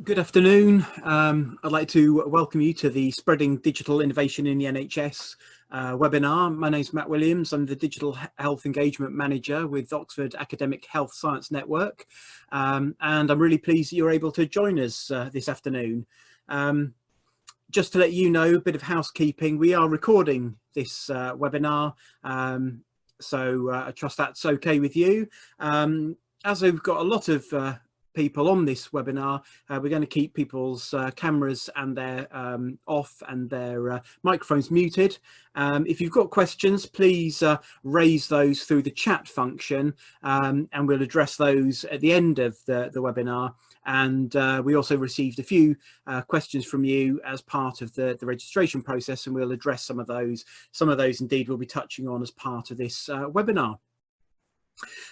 Good afternoon. I'd like to welcome you to the Spreading Digital Innovation in the NHS webinar. My name is Matt Williams. I'm the Digital Health Engagement Manager with Oxford Academic Health Science Network. And I'm really pleased that you're able to join us this afternoon. Just to let you know, a bit of housekeeping, we are recording this webinar. So I trust that's okay with you. As we've got a lot of people on this webinar, we're going to keep people's cameras and their off and their microphones muted. If you've got questions, please raise those through the chat function, and we'll address those at the end of the webinar. And we also received a few questions from you as part of the registration process, and we'll address some of those. Some of those indeed we'll be touching on as part of this webinar.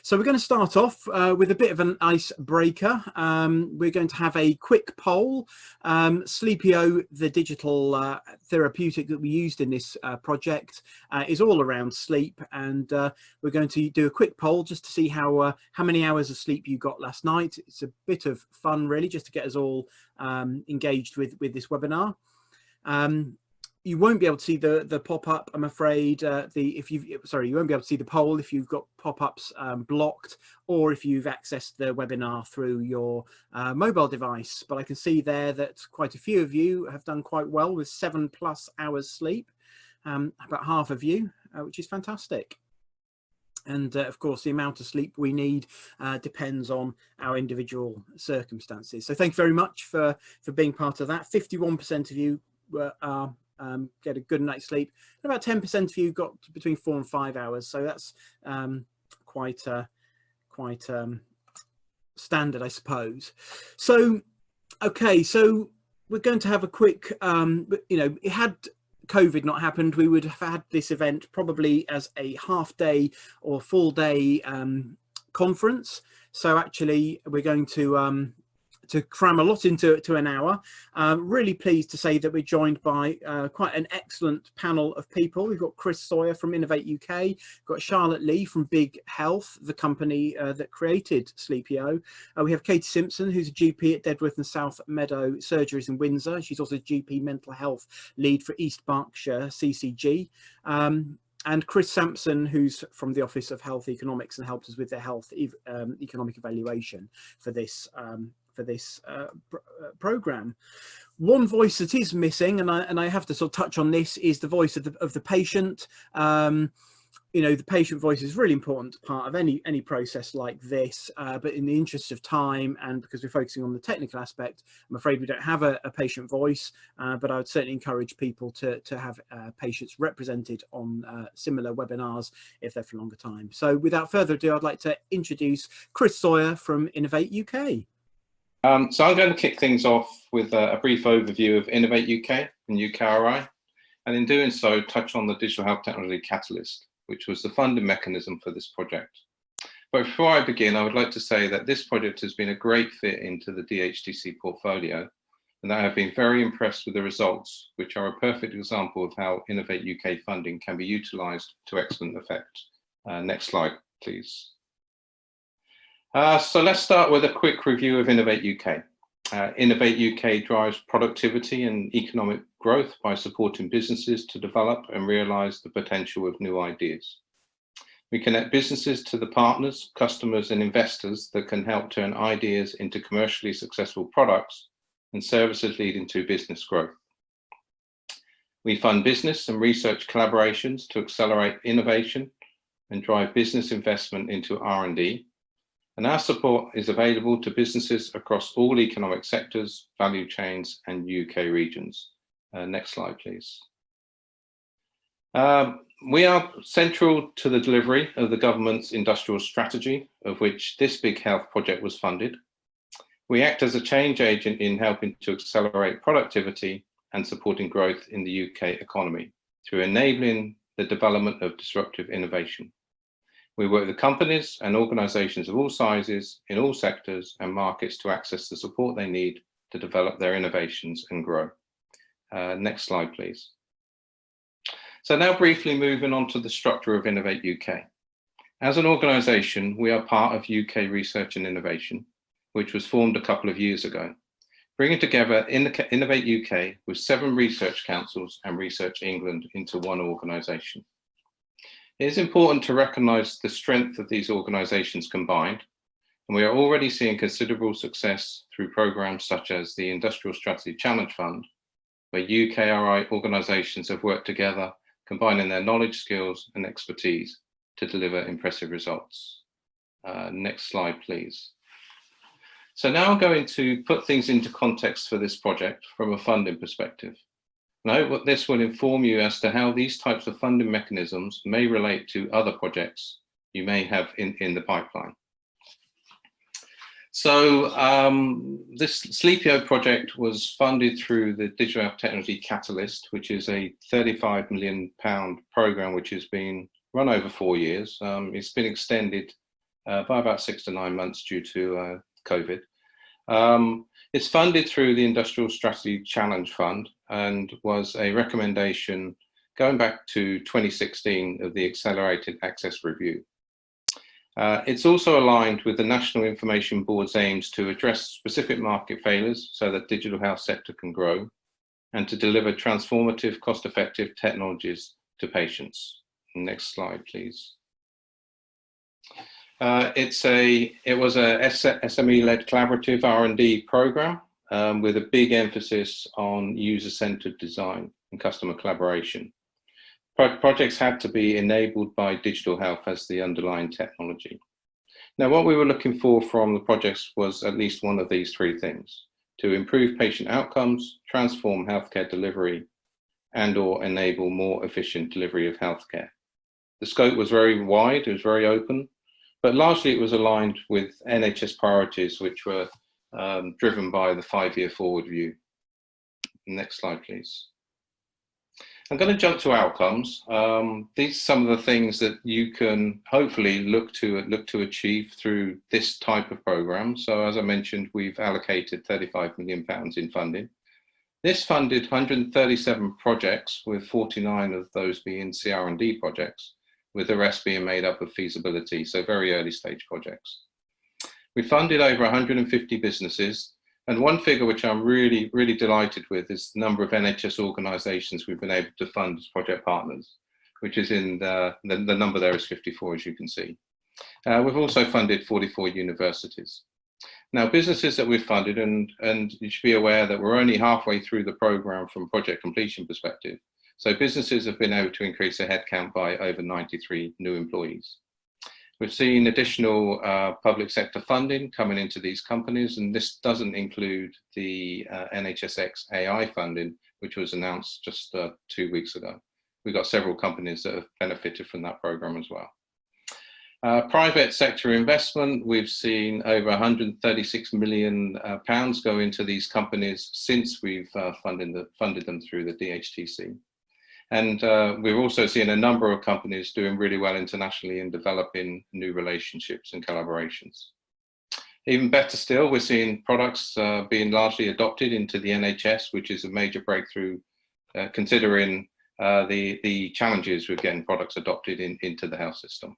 So we're going to start off with a bit of an icebreaker. We're going to have a quick poll. Sleepio, the digital therapeutic that we used in this project, is all around sleep, and we're going to do a quick poll just to see how many hours of sleep you got last night. It's a bit of fun, really, just to get us all engaged with this webinar. You won't be able to see the pop-up, I'm afraid. You won't be able to see the poll if you've got pop-ups blocked, or if you've accessed the webinar through your mobile device. But I can see there that quite a few of you have done quite well with 7+ hours sleep, about half of you, which is fantastic. And of course, the amount of sleep we need depends on our individual circumstances. So thank you very much for being part of that. 51% of you are get a good night's sleep, and about 10% of you got between 4 and 5 hours, so that's quite standard, I suppose. So okay, so we're going to have a quick had COVID not happened, we would have had this event probably as a half-day or full-day conference. So actually we're going to cram a lot into an hour. Really pleased to say that we're joined by quite an excellent panel of people. We've got Chris Sawyer from Innovate UK, we've got Charlotte Lee from Big Health, the company that created Sleepio. We have Katie Simpson, who's a GP at Dedworth and South Meadow Surgeries in Windsor. She's also a GP mental health lead for East Berkshire CCG. And Chris Sampson, who's from the Office of Health Economics and helped us with their health economic evaluation for this program. One voice that is missing, and I have to sort of touch on this, is the voice of the patient. The patient voice is a really important part of any process like this, but in the interest of time and because we're focusing on the technical aspect, I'm afraid we don't have a patient voice, but I would certainly encourage people to have patients represented on similar webinars if they're for a longer time. So without further ado, I'd like to introduce Chris Sawyer from Innovate UK. So I'm going to kick things off with a brief overview of Innovate UK and UKRI, and in doing so, touch on the Digital Health Technology Catalyst, which was the funding mechanism for this project. But before I begin, I would like to say that this project has been a great fit into the DHTC portfolio, and that I have been very impressed with the results, which are a perfect example of how Innovate UK funding can be utilised to excellent effect. Next slide, please. So let's start with a quick review of Innovate UK. Innovate UK drives productivity and economic growth by supporting businesses to develop and realise the potential of new ideas. We connect businesses to the partners, customers and investors that can help turn ideas into commercially successful products and services leading to business growth. We fund business and research collaborations to accelerate innovation and drive business investment into R&D. And our support is available to businesses across all economic sectors, value chains, and UK regions. Next slide, please. We are central to the delivery of the government's industrial strategy, of which this Big Health project was funded. We act as a change agent in helping to accelerate productivity and supporting growth in the UK economy through enabling the development of disruptive innovation. We work with companies and organisations of all sizes, in all sectors and markets to access the support they need to develop their innovations and grow. Next slide, please. So now briefly moving on to the structure of Innovate UK. As an organisation, we are part of UK Research and Innovation, which was formed a couple of years ago. bringing together Innovate UK with 7 research councils and Research England into one organisation. It is important to recognise the strength of these organisations combined, and we are already seeing considerable success through programmes such as the Industrial Strategy Challenge Fund, where UKRI organisations have worked together, combining their knowledge, skills and expertise to deliver impressive results. Next slide, please. So now I'm going to put things into context for this project from a funding perspective. And I hope that this will inform you as to how these types of funding mechanisms may relate to other projects you may have in the pipeline. So this Sleepio project was funded through the Digital Health Technology Catalyst, which is a £35 million programme which has been run over 4 years. It's been extended by about 6 to 9 months due to COVID. It's funded through the Industrial Strategy Challenge Fund and was a recommendation going back to 2016 of the Accelerated Access Review. It's also aligned with the National Information Board's aims to address specific market failures so that digital health sector can grow and to deliver transformative, cost-effective technologies to patients. Next slide, please. It was a SME-led collaborative R&D program with a big emphasis on user-centered design and customer collaboration. Projects had to be enabled by digital health as the underlying technology. Now, what we were looking for from the projects was at least one of these 3 things: to improve patient outcomes, transform healthcare delivery, and/or enable more efficient delivery of healthcare. The scope was very wide, it was very open, but largely it was aligned with NHS priorities, which were driven by the 5-year forward view. Next slide, please. I'm going to jump to outcomes. These are some of the things that you can hopefully look to achieve through this type of program. So as I mentioned, we've allocated £35 million in funding. This funded 137 projects, with 49 of those being CR&D projects, with the rest being made up of feasibility, so very early stage projects. We funded over 150 businesses. And one figure which I'm really, really delighted with is the number of NHS organisations we've been able to fund as project partners, which is in the number there is 54, as you can see. We've also funded 44 universities. Now, businesses that we've funded, and you should be aware that we're only halfway through the programme from project completion perspective. So businesses have been able to increase their headcount by over 93 new employees. We've seen additional public sector funding coming into these companies, and this doesn't include the NHSX AI funding, which was announced just 2 weeks ago. We've got several companies that have benefited from that program as well. Private sector investment, we've seen over £136 million go into these companies since we've funded them through the DHTC. And we're also seeing a number of companies doing really well internationally in developing new relationships and collaborations. Even better still, we're seeing products being largely adopted into the NHS, which is a major breakthrough, considering the challenges with getting products adopted into the health system.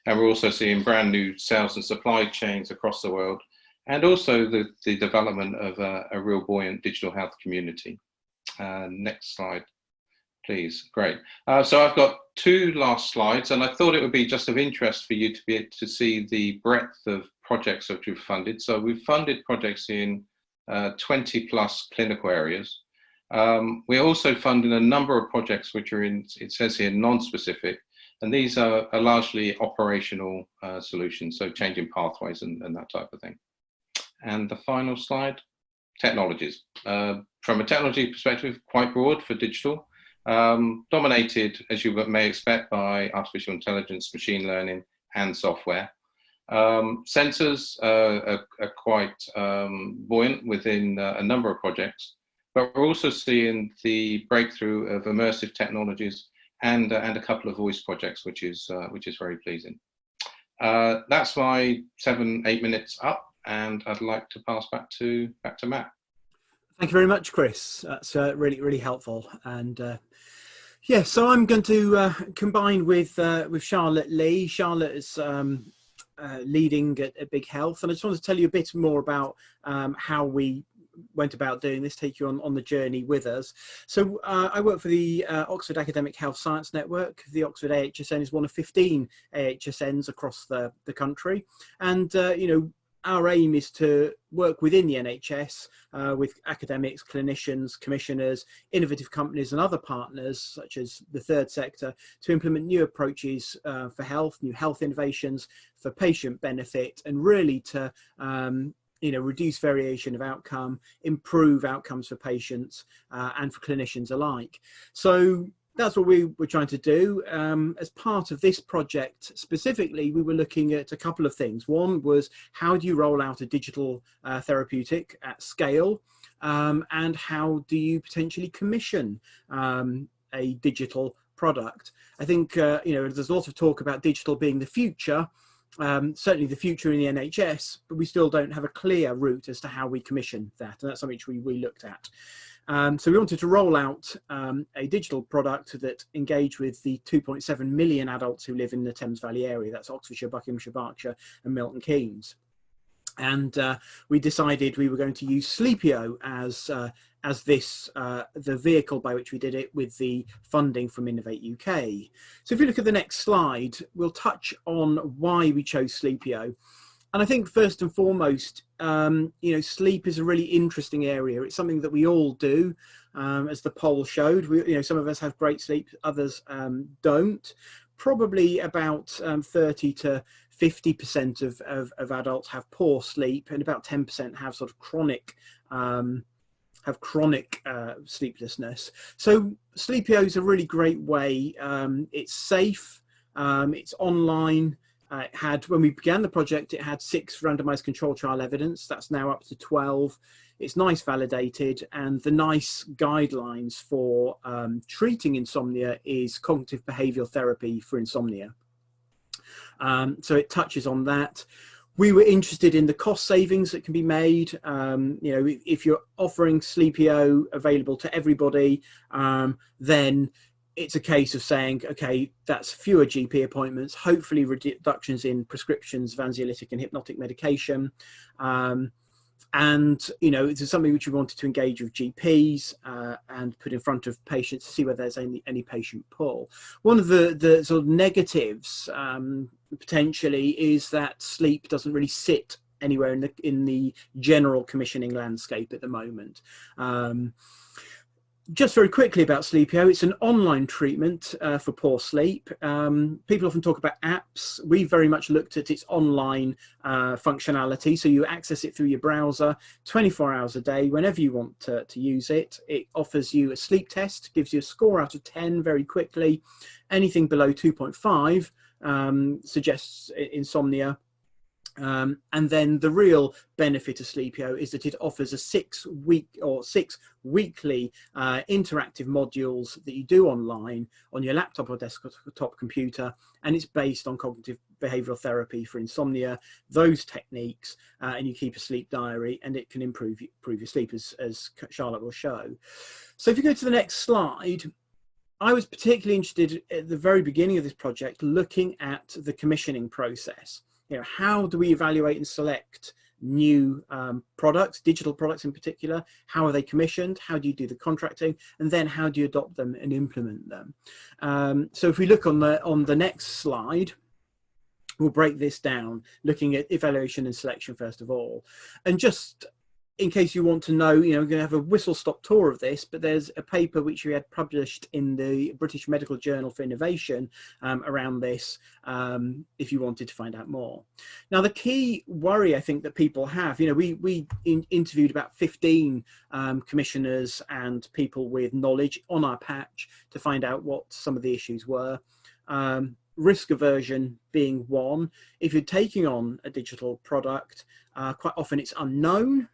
And we're also seeing brand new sales and supply chains across the world, and also the development of a real buoyant digital health community. Next slide, please. Great. So I've got 2 last slides, and I thought it would be just of interest for you to be able to see the breadth of projects that we've funded. So we've funded projects in 20 plus clinical areas. We're also funding a number of projects which are in, it says here, non-specific, and these are largely operational solutions, so changing pathways and that type of thing. And the final slide, technologies. From a technology perspective, quite broad for digital. Dominated, as you may expect, by artificial intelligence, machine learning, and software. Sensors are quite buoyant within a number of projects, but we're also seeing the breakthrough of immersive technologies and a couple of voice projects, which is very pleasing. That's my 7-8 minutes up, and I'd like to pass back to Matt. Thank you very much, Chris. That's really, really helpful. And yeah, so I'm going to combine with Charlotte Lee. Charlotte is leading at Big Health, and I just want to tell you a bit more about how we went about doing this, take you on the journey with us. So I work for the Oxford Academic Health Science Network. The Oxford AHSN is one of 15 AHSNs across the country. And, you know, our aim is to work within the NHS with academics, clinicians, commissioners, innovative companies and other partners such as the third sector to implement new approaches for health, new health innovations for patient benefit, and really to you know, reduce variation of outcome, improve outcomes for patients and for clinicians alike. So that's what we were trying to do. As part of this project specifically, we were looking at a couple of things. One was, how do you roll out a digital therapeutic at scale? And how do you potentially commission a digital product? I think, you know, there's a lot of talk about digital being the future. Certainly the future in the NHS, but we still don't have a clear route as to how we commission that, and that's something which we looked at. So we wanted to roll out a digital product that engaged with the 2.7 million adults who live in the Thames Valley area. That's Oxfordshire, Buckinghamshire, Berkshire and Milton Keynes. And we decided we were going to use Sleepio as this the vehicle by which we did it, with the funding from Innovate UK. So if you look at the next slide, we'll touch on why we chose Sleepio. And I think first and foremost, you know, sleep is a really interesting area. It's something that we all do, as the poll showed. You know, some of us have great sleep, others don't. Probably about 30 to 50% of adults have poor sleep, and about 10% have sort of chronic sleeplessness. So Sleepio is a really great way. It's safe, it's online. It had, when we began the project, it had 6 randomized control trial evidence. That's now up to 12. It's NICE validated, and the NICE guidelines for treating insomnia is cognitive behavioural therapy for insomnia. So it touches on that. We were interested in the cost savings that can be made. You know, if you're offering Sleepio available to everybody, then it's a case of saying, okay, that's fewer GP appointments, hopefully reductions in prescriptions of anxiolytic and hypnotic medication. And, you know, this is something which we wanted to engage with GPs and put in front of patients to see whether there's any patient pull. One of the sort of negatives potentially is that sleep doesn't really sit anywhere in the general commissioning landscape at the moment. Just very quickly about Sleepio, it's an online treatment for poor sleep. People often talk about apps. We very much looked at its online functionality. So you access it through your browser 24 hours a day, whenever you want to use it. It offers you a sleep test, gives you a score out of 10 very quickly. Anything below 2.5 suggests insomnia. And then the real benefit of Sleepio is that it offers a 6 weekly interactive modules that you do online on your laptop or desktop computer, and it's based on cognitive behavioural therapy for insomnia, those techniques, and you keep a sleep diary, and it can improve your sleep, as Charlotte will show. So if you go to the next slide, I was particularly interested at the very beginning of this project looking at the commissioning process. You know, how do we evaluate and select new products, digital products in particular? How are they commissioned? How do you do the contracting? And then how do you adopt them and implement them? So if we look on the next slide, we'll break this down, looking at evaluation and selection first of all. And just in case you want to know, you know, we're going to have a whistle-stop tour of this, but there's a paper which we had published in the British Medical Journal for Innovation around this, if you wanted to find out more. Now, the key worry I think that people have, you know, we interviewed about 15 commissioners and people with knowledge on our patch to find out what some of the issues were. Risk aversion being one. If you're taking on a digital product, quite often it's unknown.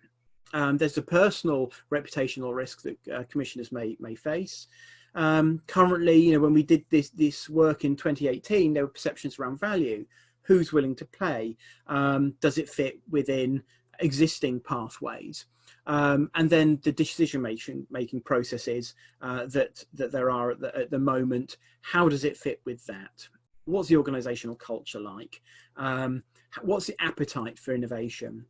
There's a personal reputational risk that commissioners may face. Currently, you know, when we did this work in 2018, there were perceptions around value. Who's willing to pay? Does it fit within existing pathways? And then the decision making processes that there are at the moment. How does it fit with that? What's the organizational culture like? What's the appetite for innovation?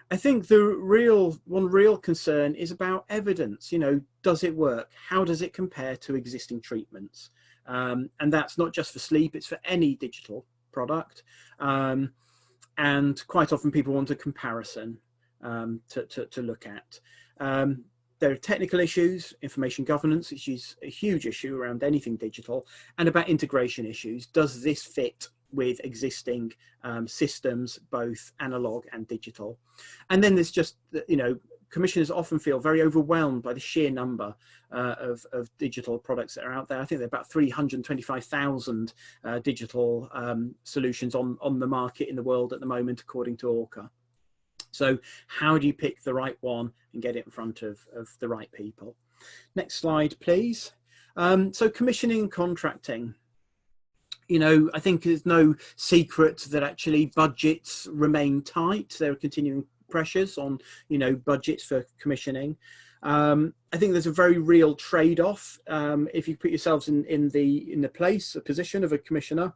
I think the one real concern is about evidence. You know, does it work? How does it compare to existing treatments? And that's not just for sleep, it's for any digital product. And quite often people want a comparison to look at. There are technical issues, information governance, which is a huge issue around anything digital, and about integration issues. Does this fit with existing systems, both analog and digital? And then there's just, you know, commissioners often feel very overwhelmed by the sheer number of digital products that are out there. I think there are about 325,000 digital solutions on the market in the world at the moment, according to Orca. So how do you pick the right one and get it in front of the right people? Next slide, please. So commissioning and contracting. You know, I think there's no secret that actually budgets remain tight. There are continuing pressures on, you know, budgets for commissioning. I think there's a very real trade-off if you put yourselves in the place, a position of a commissioner.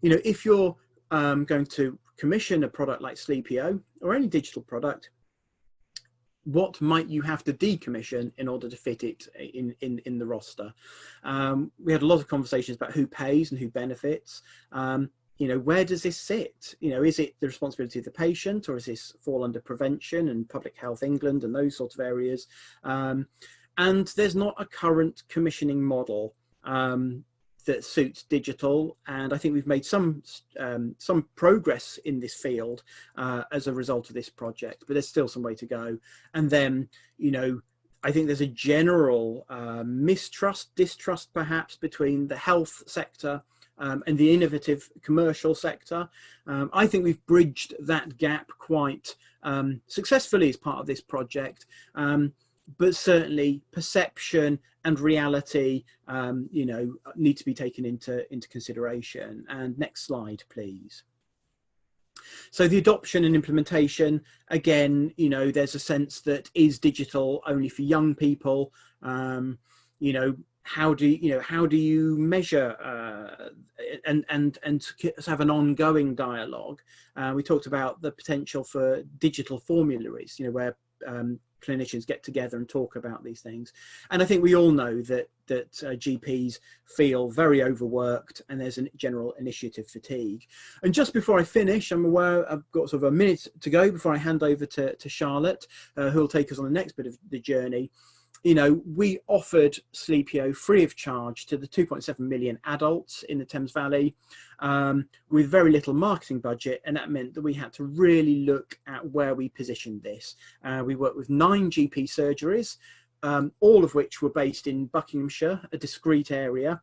You know, if you're going to commission a product like Sleepio or any digital product, what might you have to decommission in order to fit it in the roster? We had a lot of conversations about who pays and who benefits. You know, where does this sit? You know, is it the responsibility of the patient, or is this fall under prevention and Public Health England and those sorts of areas? And there's not a current commissioning model that suits digital, and I think we've made some progress in this field as a result of this project, but there's still some way to go. And then, you know, I think there's a general distrust perhaps between the health sector and the innovative commercial sector. I think we've bridged that gap quite successfully as part of this project. But certainly perception and reality, you know, need to be taken into consideration. And next slide, please. So the adoption and implementation, again, you know, there's a sense that is digital only for young people? You know, how do you measure and have an ongoing dialogue? We talked about the potential for digital formularies, you know, where clinicians get together and talk about these things. And I think we all know that GPs feel very overworked, and there's a general initiative fatigue. And just before I finish, I'm aware I've got sort of a minute to go before I hand over to Charlotte, who will take us on the next bit of the journey. You know, we offered Sleepio free of charge to the 2.7 million adults in the Thames Valley with very little marketing budget, and that meant that we had to really look at where we positioned this. We worked with 9 GP surgeries, all of which were based in Buckinghamshire, a discrete area.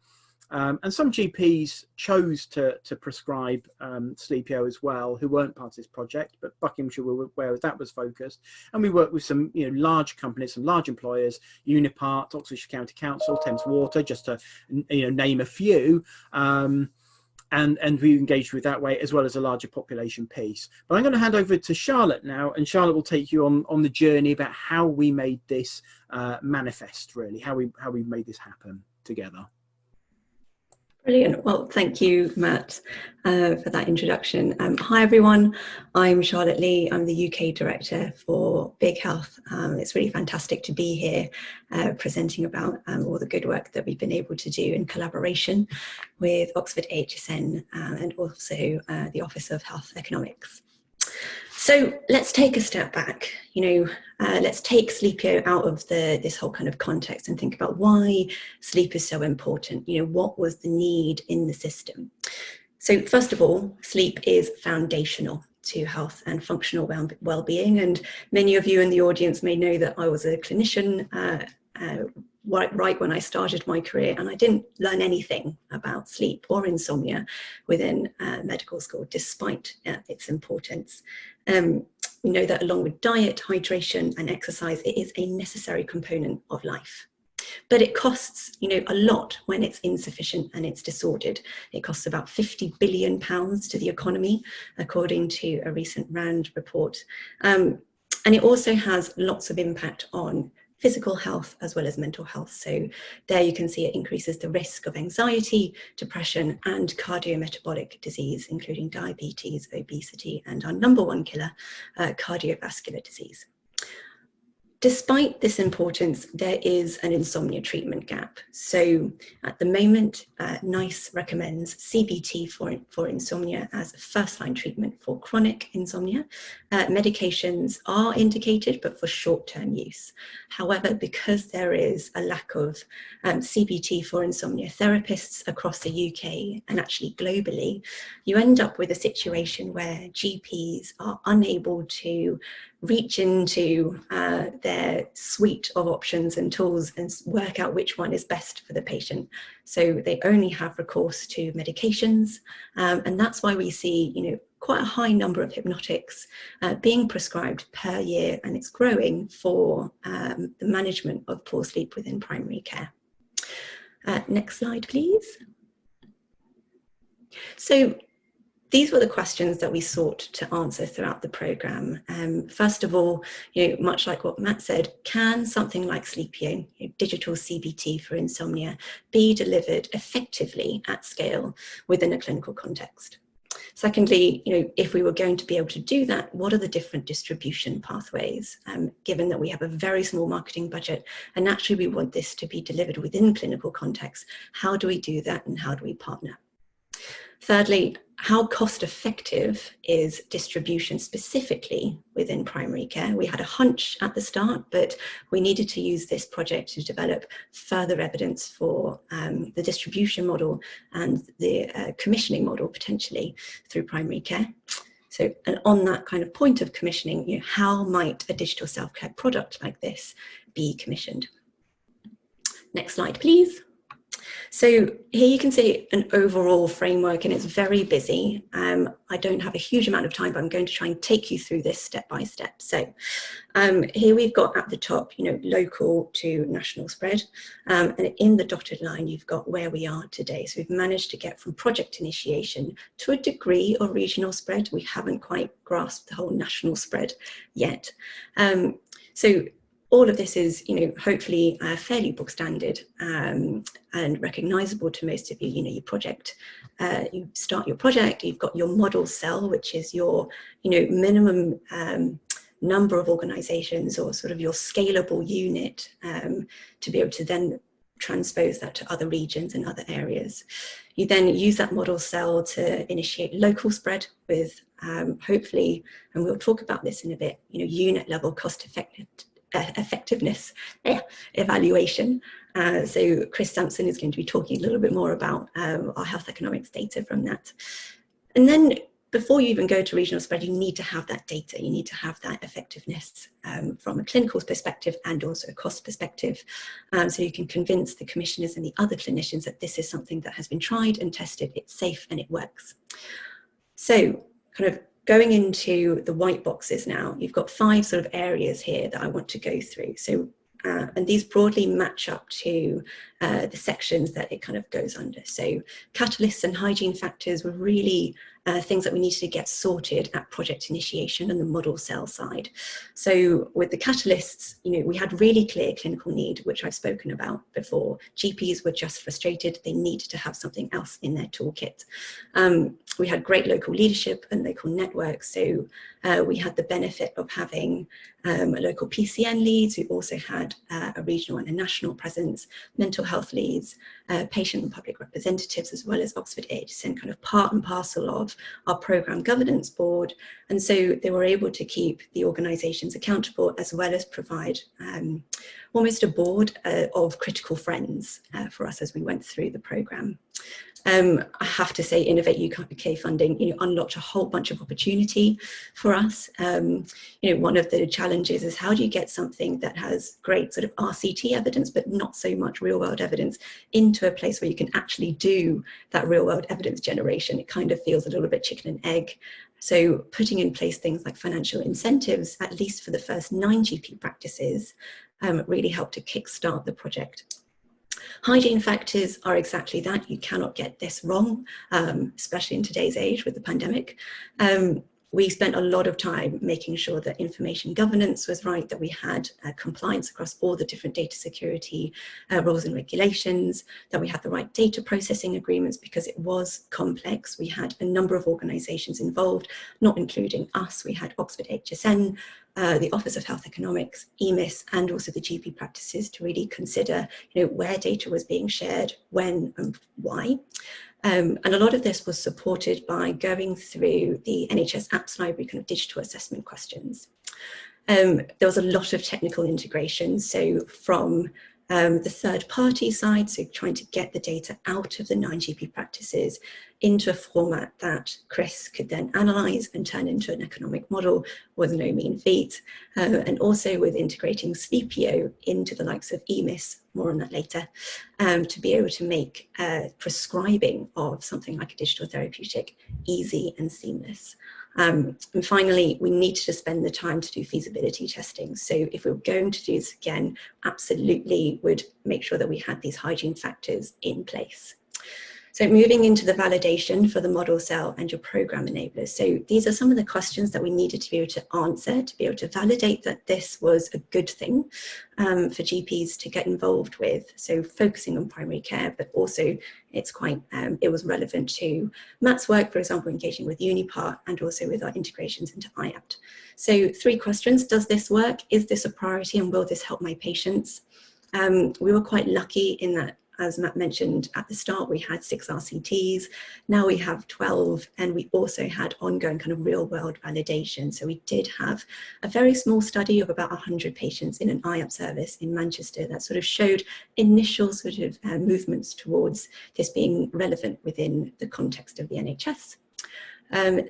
And some GPs chose to prescribe Sleepio as well, who weren't part of this project, but Buckinghamshire were where that was focused. And we worked with some, you know, large companies, some large employers, Unipart, Oxfordshire County Council, Thames Water, just to, you know, name a few. And we engaged with that way, as well as a larger population piece. But I'm going to hand over to Charlotte now, and Charlotte will take you on the journey about how we made this manifest, really, how we made this happen together. Brilliant. Well, thank you, Matt, for that introduction. Hi, everyone. I'm Charlotte Lee. I'm the UK Director for Big Health. It's really fantastic to be here presenting about all the good work that we've been able to do in collaboration with Oxford AHSN and also the Office of Health Economics. So let's take a step back, you know, let's take Sleepio out of this whole kind of context and think about why sleep is so important. You know, what was the need in the system? So first of all, sleep is foundational to health and functional well-being. And many of you in the audience may know that I was a clinician right when I started my career, and I didn't learn anything about sleep or insomnia within medical school, despite its importance. We know that along with diet, hydration and exercise, it is a necessary component of life. But it costs, you know, a lot when it's insufficient and it's disordered. It costs about £50 billion to the economy, according to a recent RAND report. And it also has lots of impact on physical health as well as mental health. So there you can see it increases the risk of anxiety, depression, and cardiometabolic disease, including diabetes, obesity, and our number one killer, cardiovascular disease. Despite this importance, there is an insomnia treatment gap. So at the moment, NICE recommends CBT for insomnia as a first-line treatment for chronic insomnia. Medications are indicated, but for short-term use. However, because there is a lack of CBT for insomnia therapists across the UK and actually globally, you end up with a situation where GPs are unable to reach into their suite of options and tools and work out which one is best for the patient. So they only have recourse to medications, and that's why we see, quite a high number of hypnotics being prescribed per year, and it's growing for the management of poor sleep within primary care. Next slide, please. So these were the questions that we sought to answer throughout the programme. First of all, much like what Matt said, can something like Sleepio, digital CBT for insomnia, be delivered effectively at scale within a clinical context? Secondly, if we were going to be able to do that, what are the different distribution pathways? Given that we have a very small marketing budget, and naturally we want this to be delivered within clinical context, how do we do that and how do we partner? Thirdly, how cost effective is distribution specifically within primary care? We had a hunch at the start, but we needed to use this project to develop further evidence for the distribution model and the commissioning model potentially through primary care. So, and on that kind of point of commissioning, how might a digital self-care product like this be commissioned? Next slide, please. So here you can see an overall framework, and it's very busy. I don't have a huge amount of time, but I'm going to try and take you through this step by step. So here we've got at the top, local to national spread. And in the dotted line, you've got where we are today. So we've managed to get from project initiation to a degree of regional spread. We haven't quite grasped the whole national spread yet. So all of this is, hopefully fairly book standard and recognisable to most of you. You project, you start your project, you've got your model cell, which is your, minimum number of organisations or sort of your scalable unit to be able to then transpose that to other regions and other areas. You then use that model cell to initiate local spread with hopefully, and we'll talk about this in a bit, unit level cost effectiveness evaluation. So Chris Sampson is going to be talking a little bit more about our health economics data from that. And then before you even go to regional spread, you need to have that data. You need to have that effectiveness from a clinical perspective and also a cost perspective. So you can convince the commissioners and the other clinicians that this is something that has been tried and tested, it's safe and it works. So kind of going into the white boxes now, you've got 5 sort of areas here that I want to go through. So, and these broadly match up to the sections that it kind of goes under. So catalysts and hygiene factors were really things that we needed to get sorted at project initiation and the model cell side. So with the catalysts, we had really clear clinical need, which I've spoken about before. GPs were just frustrated. They needed to have something else in their toolkit. We had great local leadership and local networks. So we had the benefit of having local PCN leads. We also had a regional and a national presence, mental health leads, patient and public representatives, as well as Oxford HSN, kind of part and parcel of our programme governance board. And so they were able to keep the organisations accountable, as well as provide almost a board of critical friends for us as we went through the programme. I have to say, Innovate UK funding, unlocked a whole bunch of opportunity for us. One of the challenges is how do you get something that has great sort of RCT evidence, but not so much real world evidence, into a place where you can actually do that real world evidence generation? It kind of feels a little bit chicken and egg. So putting in place things like financial incentives, at least for the first 9 GP practices, really helped to kickstart the project. Hygiene factors are exactly that. You cannot get this wrong, especially in today's age with the pandemic. We spent a lot of time making sure that information governance was right, that we had compliance across all the different data security rules and regulations, that we had the right data processing agreements because it was complex. We had a number of organisations involved, not including us. We had Oxford HSN, the Office of Health Economics, EMIS, and also the GP practices to really consider, where data was being shared, when and why. And a lot of this was supported by going through the NHS Apps Library kind of digital assessment questions. There was a lot of technical integration. So from the third party side, so trying to get the data out of the 9 GP practices into a format that Chris could then analyse and turn into an economic model was no mean feat. And also with integrating Sleepio into the likes of EMIS, more on that later, to be able to make prescribing of something like a digital therapeutic easy and seamless. And finally, we needed to spend the time to do feasibility testing. So if we were going to do this again, absolutely would make sure that we had these hygiene factors in place. So moving into the validation for the model cell and your program enablers. So these are some of the questions that we needed to be able to answer, to be able to validate that this was a good thing for GPs to get involved with. So focusing on primary care, but also it's quite, it was relevant to Matt's work, for example, engaging with Unipart and also with our integrations into IAPT. So 3 questions: does this work? Is this a priority? And will this help my patients? We were quite lucky in that, as Matt mentioned at the start, we had 6 RCTs, now we have 12, and we also had ongoing kind of real world validation. So we did have a very small study of about 100 patients in an IAP service in Manchester that sort of showed initial sort of movements towards this being relevant within the context of the NHS.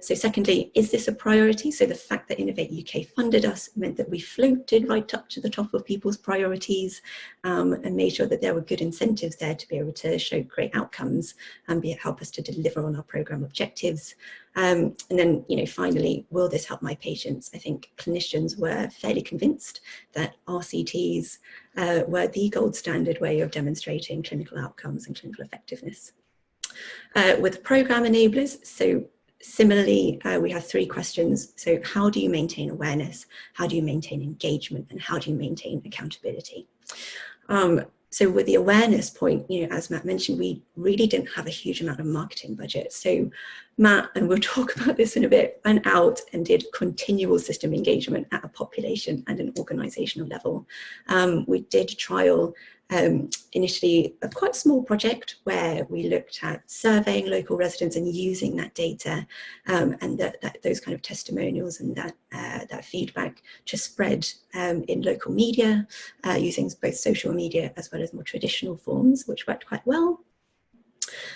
So secondly, is this a priority? So the fact that Innovate UK funded us meant that we floated right up to the top of people's priorities and made sure that there were good incentives there to be able to show great outcomes and help us to deliver on our programme objectives. And then, finally, will this help my patients? I think clinicians were fairly convinced that RCTs were the gold standard way of demonstrating clinical outcomes and clinical effectiveness. With programme enablers, so similarly, we have 3 questions. So how do you maintain awareness? How do you maintain engagement? And how do you maintain accountability? So with the awareness point, as Matt mentioned, we really didn't have a huge amount of marketing budget. So Matt, and we'll talk about this in a bit, went out and did continual system engagement at a population and an organisational level. We did trial initially a quite small project where we looked at surveying local residents and using that data and those kind of testimonials and that feedback to spread in local media using both social media as well as more traditional forms, which worked quite well.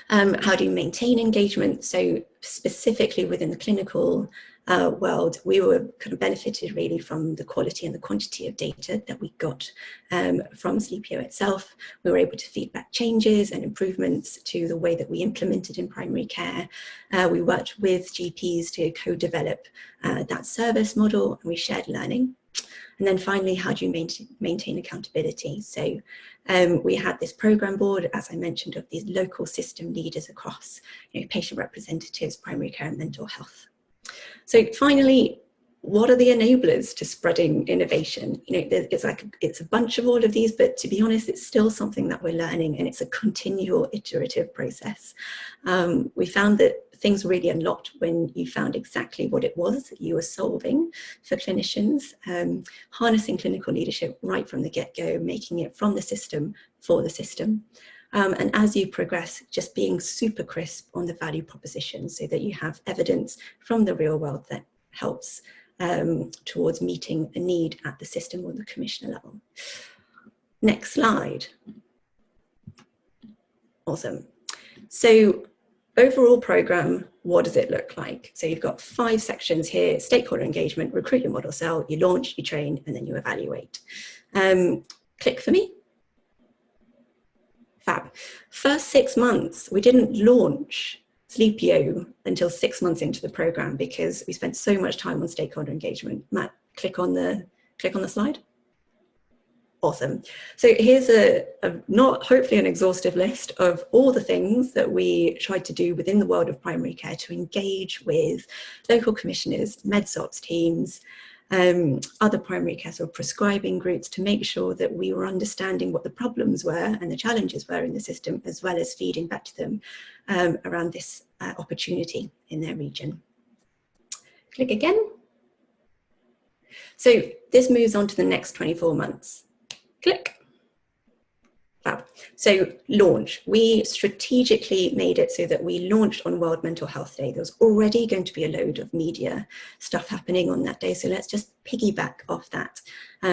How do you maintain engagement? So specifically within the clinical world, we were kind of benefited really from the quality and the quantity of data that we got from Sleepio itself. We were able to feedback changes and improvements to the way that we implemented in primary care. We worked with GPs to co-develop that service model, and we shared learning. And then finally, how do you maintain accountability? So we had this programme board, as I mentioned, of these local system leaders across patient representatives, primary care and mental health. So finally, what are the enablers to spreading innovation? It's a bunch of all of these, but to be honest, it's still something that we're learning, and it's a continual iterative process. We found that things really unlocked when you found exactly what it was that you were solving for clinicians, harnessing clinical leadership right from the get-go, making it from the system for the system. And as you progress, just being super crisp on the value proposition so that you have evidence from the real world that helps towards meeting a need at the system or the commissioner level. Next slide. Awesome. So overall programme, what does it look like? So you've got 5 sections here: stakeholder engagement, recruit your model cell, you launch, you train, and then you evaluate. Click for me. Fab. First 6 months, we didn't launch Sleepio until 6 months into the programme because we spent so much time on stakeholder engagement. Matt, click on the slide. Awesome. So here's a not hopefully an exhaustive list of all the things that we tried to do within the world of primary care to engage with local commissioners, MedSops teams, other primary care or prescribing groups to make sure that we were understanding what the problems were and the challenges were in the system, as well as feeding back to them around this opportunity in their region. Click again. So this moves on to the next 24 months. Click. Fab. So launch. We strategically made it so that we launched on World Mental Health Day. There was already going to be a load of media stuff happening on that day. So let's just piggyback off that.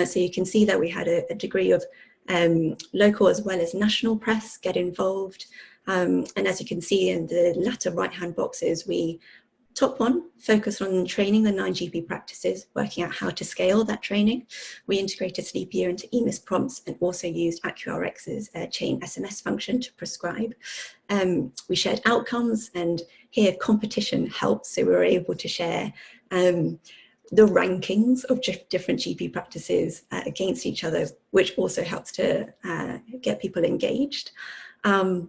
So you can see that we had a degree of local as well as national press get involved. And as you can see in the latter right-hand boxes, we top one, focus on training the 9 GP practices, working out how to scale that training. We integrated Sleepio into EMIS prompts and also used AccuRx's chain SMS function to prescribe. We shared outcomes, and here competition helps. So we were able to share the rankings of different GP practices against each other, which also helps to get people engaged. And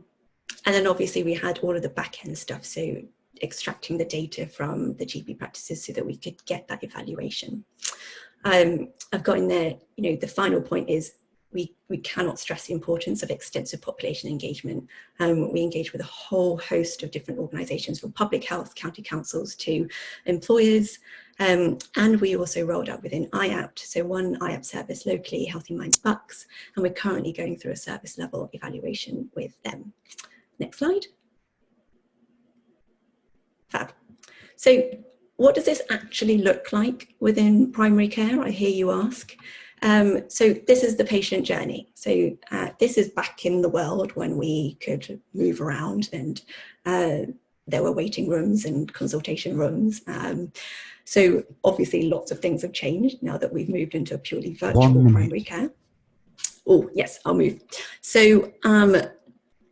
then obviously we had all of the back end stuff. So extracting the data from the GP practices so that we could get that evaluation. I've got in there, you know, the final point is we cannot stress the importance of extensive population engagement. We engage with a whole host of different organisations, from public health, county councils to employers, and we also rolled out within IAPT, so one IAPT service locally, Healthy Minds Bucks, and we're currently going through a service level evaluation with them. Next slide. Fab. So what does this actually look like within primary care, I hear you ask? So this is the patient journey. So this is back in the world when we could move around and there were waiting rooms and consultation rooms. So obviously lots of things have changed now that we've moved into a purely virtual primary care. Oh, yes, I'll move. So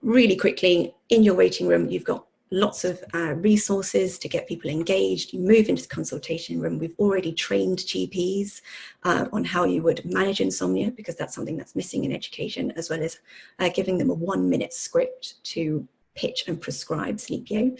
really quickly, in your waiting room, you've got lots of resources to get people engaged. You move into the consultation room. We've already trained GPs on how you would manage insomnia, because that's something that's missing in education, as well as giving them a 1-minute script to pitch and prescribe Sleepio.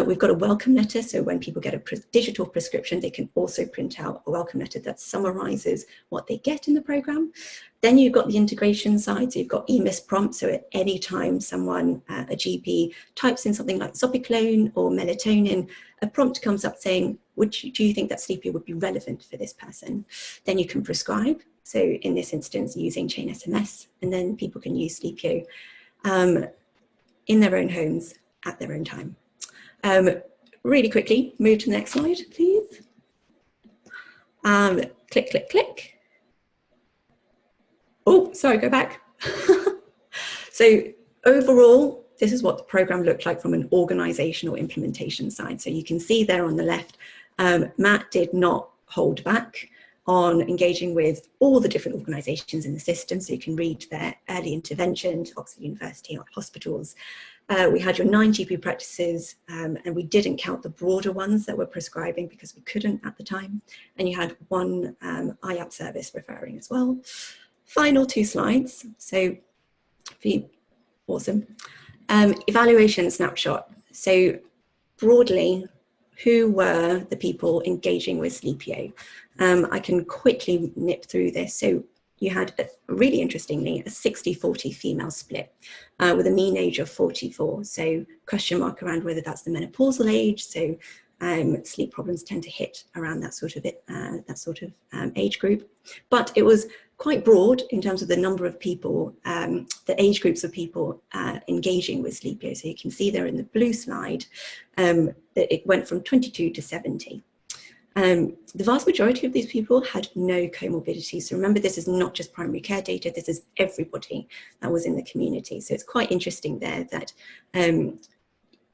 We've got a welcome letter, so when people get a digital prescription, they can also print out a welcome letter that summarises what they get in the programme. Then you've got the integration side, so you've got EMIS prompts, so at any time someone, a GP, types in something like Zopiclone or melatonin, a prompt comes up saying, do you think that Sleepio would be relevant for this person? Then you can prescribe, so in this instance using chain SMS, and then people can use Sleepio in their own homes at their own time. Really quickly, move to the next slide, please. Click, click, click. Oh, sorry, go back. So overall, this is what the program looked like from an organizational implementation side. So you can see there on the left, Matt did not hold back on engaging with all the different organisations in the system. So you can read their early intervention to Oxford University hospitals. We had your 9 GP practices, and we didn't count the broader ones that were prescribing because we couldn't at the time. And you had 1 IAPT service referring as well. Final 2 slides. So awesome. Evaluation snapshot. So broadly, who were the people engaging with Sleepio? I can quickly nip through this. So you had, really interestingly, a 60-40 female split with a mean age of 44. So question mark around whether that's the menopausal age. So sleep problems tend to hit around that sort of age group. But it was quite broad in terms of the number of people, the age groups of people engaging with Sleepio. So you can see there in the blue slide that it went from 22 to 70. The vast majority of these people had no comorbidities. So remember, this is not just primary care data, this is everybody that was in the community. So it's quite interesting there that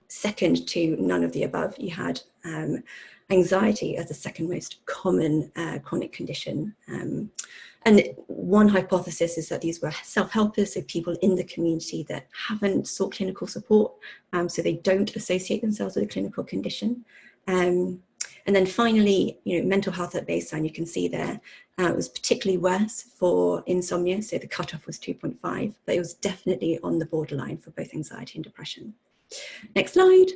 second to none of the above, you had anxiety as the second most common chronic condition. And one hypothesis is that these were self-helpers, so people in the community that haven't sought clinical support, so they don't associate themselves with a clinical condition. And then finally, mental health at baseline, you can see there, it was particularly worse for insomnia. So the cutoff was 2.5, but it was definitely on the borderline for both anxiety and depression. Next slide.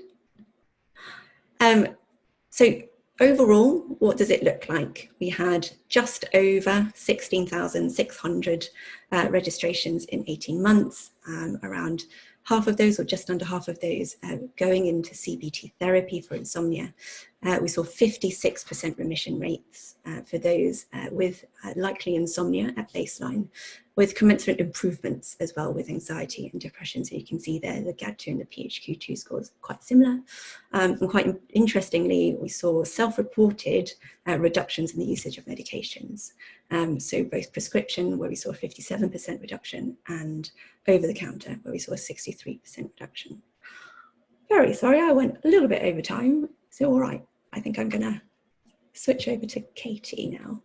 So overall, what does it look like? We had just over 16,600 registrations in 18 months, around half of those, or just under half of those, going into CBT therapy for insomnia. We saw 56% remission rates for those with likely insomnia at baseline, with commensurate improvements as well with anxiety and depression. So you can see there the GAD2 and the PHQ-2 scores quite similar. And quite interestingly, we saw self-reported reductions in the usage of medications. So both prescription, where we saw a 57% reduction, and over-the-counter, where we saw a 63% reduction. Very sorry, I went a little bit over time. So all right, I think I'm gonna switch over to Katie now.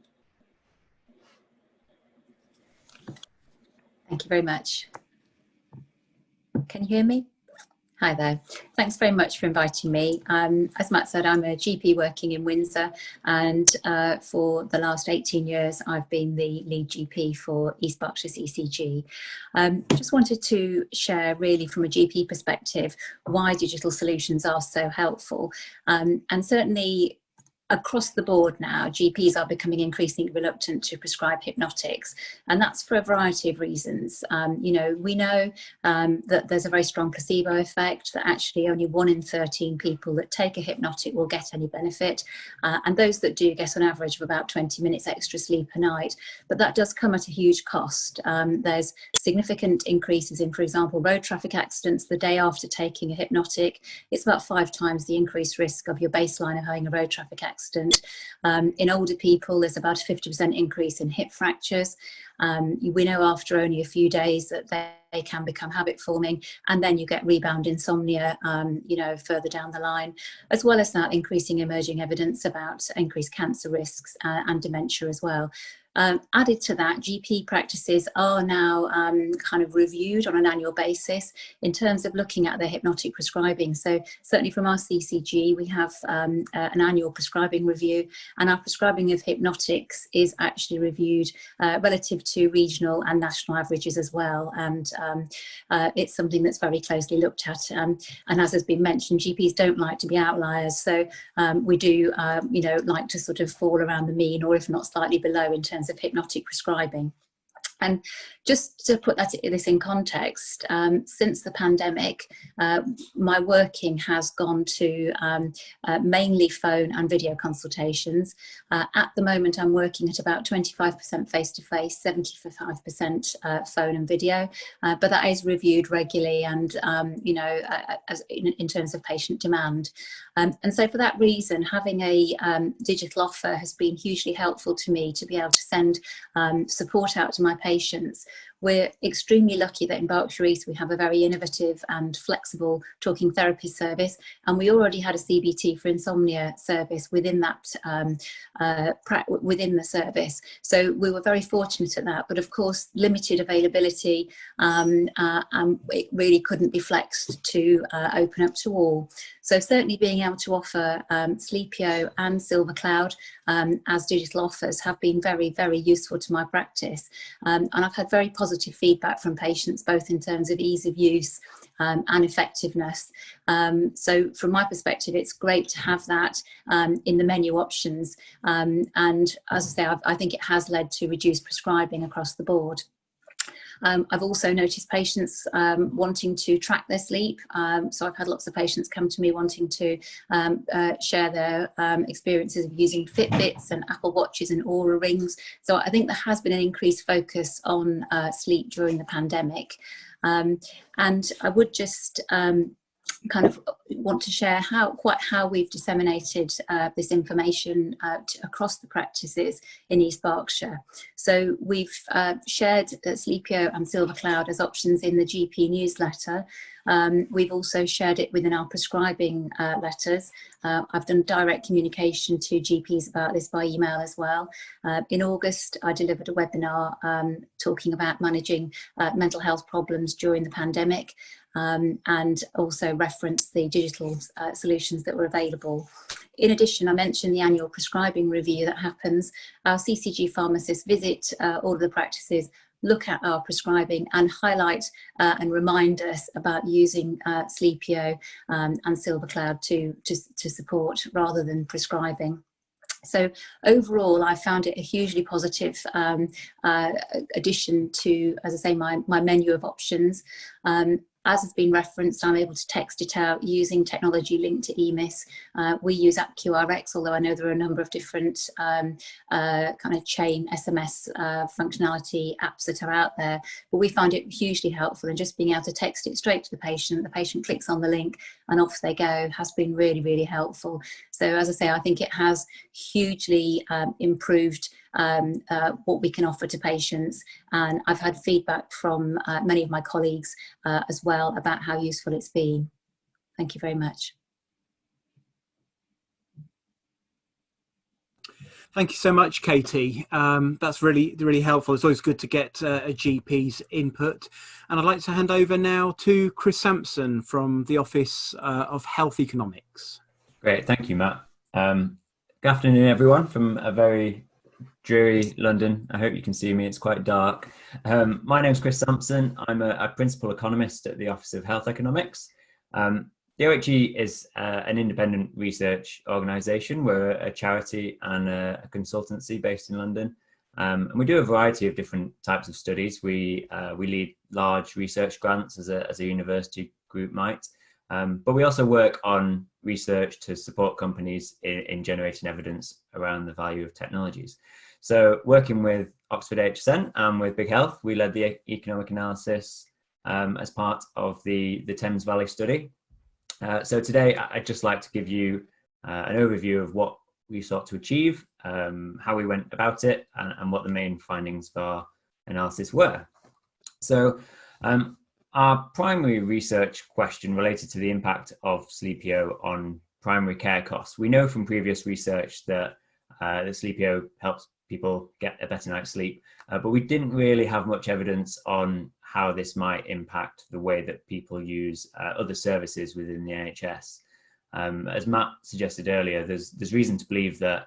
Thank you very much. Can you hear me? Hi there. Thanks very much for inviting me. As Matt said, I'm a GP working in Windsor, and for the last 18 years, I've been the lead GP for East Berkshire CCG. Just wanted to share really from a GP perspective why digital solutions are so helpful. And certainly, across the board now, GPs are becoming increasingly reluctant to prescribe hypnotics, and that's for a variety of reasons. We know that there's a very strong placebo effect, that actually only 1 in 13 people that take a hypnotic will get any benefit, and those that do get on average of about 20 minutes extra sleep a night, but that does come at a huge cost. There's significant increases in, for example, road traffic accidents the day after taking a hypnotic. It's about 5 times the increased risk of your baseline of having a road traffic accident. In older people, there's about a 50% increase in hip fractures. We know after only a few days that they can become habit forming, and then you get rebound insomnia, further down the line, as well as that increasing emerging evidence about increased cancer risks and dementia as well. Added to that, GP practices are now kind of reviewed on an annual basis in terms of looking at their hypnotic prescribing. So certainly from our CCG, we have an annual prescribing review, and our prescribing of hypnotics is actually reviewed relative to regional and national averages as well. And it's something that's very closely looked at. And as has been mentioned, GPs don't like to be outliers. So we do, like to sort of fall around the mean, or if not slightly below in terms of hypnotic prescribing. And just to put this in context, since the pandemic, my working has gone to mainly phone and video consultations. At the moment, I'm working at about 25% face-to-face, 75% phone and video, but that is reviewed regularly and, as in terms of patient demand. And so for that reason, having a digital offer has been hugely helpful to me to be able to send support out to my patients. We're extremely lucky that in Berkshire East we have a very innovative and flexible talking therapy service, and we already had a CBT for insomnia service within that within the service. So we were very fortunate at that, but of course limited availability, it really couldn't be flexed to open up to all. So certainly being able to offer Sleepio and Silver Cloud as digital offers have been very, very useful to my practice. And I've had very positive feedback from patients, both in terms of ease of use and effectiveness. So from my perspective, it's great to have that in the menu options. And as I say, I think it has led to reduced prescribing across the board. I've also noticed patients wanting to track their sleep. So I've had lots of patients come to me wanting to share their experiences of using Fitbits and Apple Watches and Oura Rings. So I think there has been an increased focus on sleep during the pandemic. And I would just kind of want to share how we've disseminated this information across the practices in East Berkshire. So we've shared Sleepio and Silver Cloud as options in the GP newsletter. We've also shared it within our prescribing letters. I've done direct communication to GPs about this by email as well. In August, I delivered a webinar talking about managing mental health problems during the pandemic, and also referenced the digital solutions that were available. In addition, I mentioned the annual prescribing review that happens. Our CCG pharmacists visit all of the practices, look at our prescribing and highlight and remind us about using Sleepio and Silver Cloud to support rather than prescribing. So overall, I found it a hugely positive addition to, as I say, my menu of options. As has been referenced, I'm able to text it out using technology linked to EMIS. We use AppQRX, although I know there are a number of different kind of chain SMS functionality apps that are out there. But we find it hugely helpful, and just being able to text it straight to the patient clicks on the link and off they go has been really, really helpful. So as I say, I think it has hugely improved what we can offer to patients, and I've had feedback from many of my colleagues as well about how useful it's been. Thank you very much. Thank you so much, Katie. That's really, really helpful. It's always good to get a GP's input. And I'd like to hand over now to Chris Sampson from the Office of Health Economics. Great, thank you, Matt. Good afternoon, everyone, from a very dreary London. I hope you can see me, it's quite dark. My name's Chris Sampson. I'm a principal economist at the Office of Health Economics. The OHE is an independent research organisation. We're a charity and a consultancy based in London. And we do a variety of different types of studies. We lead large research grants as a university group might. But we also work on research to support companies in generating evidence around the value of technologies. So working with Oxford HSN and with Big Health, we led the economic analysis as part of the Thames Valley study. So today I'd just like to give you an overview of what we sought to achieve, how we went about it, and what the main findings of our analysis were. So our primary research question related to the impact of Sleepio on primary care costs. We know from previous research that Sleepio helps people get a better night's sleep, but we didn't really have much evidence on how this might impact the way that people use other services within the NHS. As Matt suggested earlier, there's reason to believe that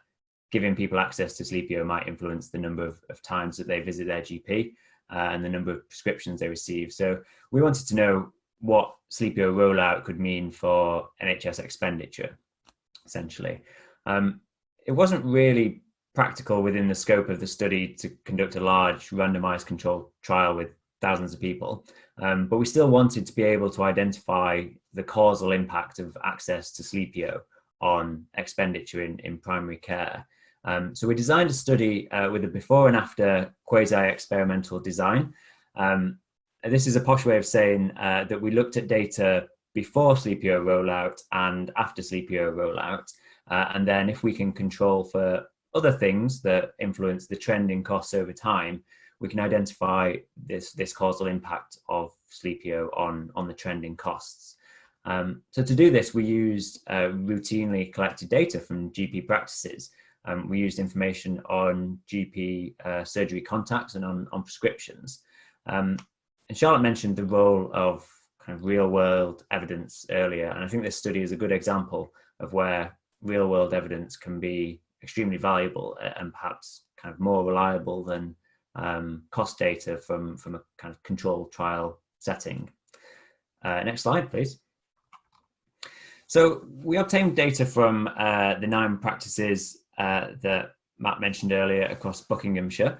giving people access to Sleepio might influence the number of times that they visit their GP and the number of prescriptions they receive. So we wanted to know what Sleepio rollout could mean for NHS expenditure, essentially. It wasn't really practical within the scope of the study to conduct a large randomized controlled trial with thousands of people, but we still wanted to be able to identify the causal impact of access to Sleepio on expenditure in primary care. So we designed a study with a before and after quasi-experimental design. This is a posh way of saying that we looked at data before Sleepio rollout and after Sleepio rollout, and then if we can control for other things that influence the trend in costs over time, we can identify this causal impact of Sleepio on the trend in costs. So to do this, we used routinely collected data from GP practices. We used information on GP surgery contacts and on prescriptions. And Charlotte mentioned the role of kind of real world evidence earlier. And I think this study is a good example of where real world evidence can be extremely valuable and perhaps kind of more reliable than cost data from a kind of controlled trial setting. Next slide, please. So we obtained data from the 9 practices that Matt mentioned earlier across Buckinghamshire.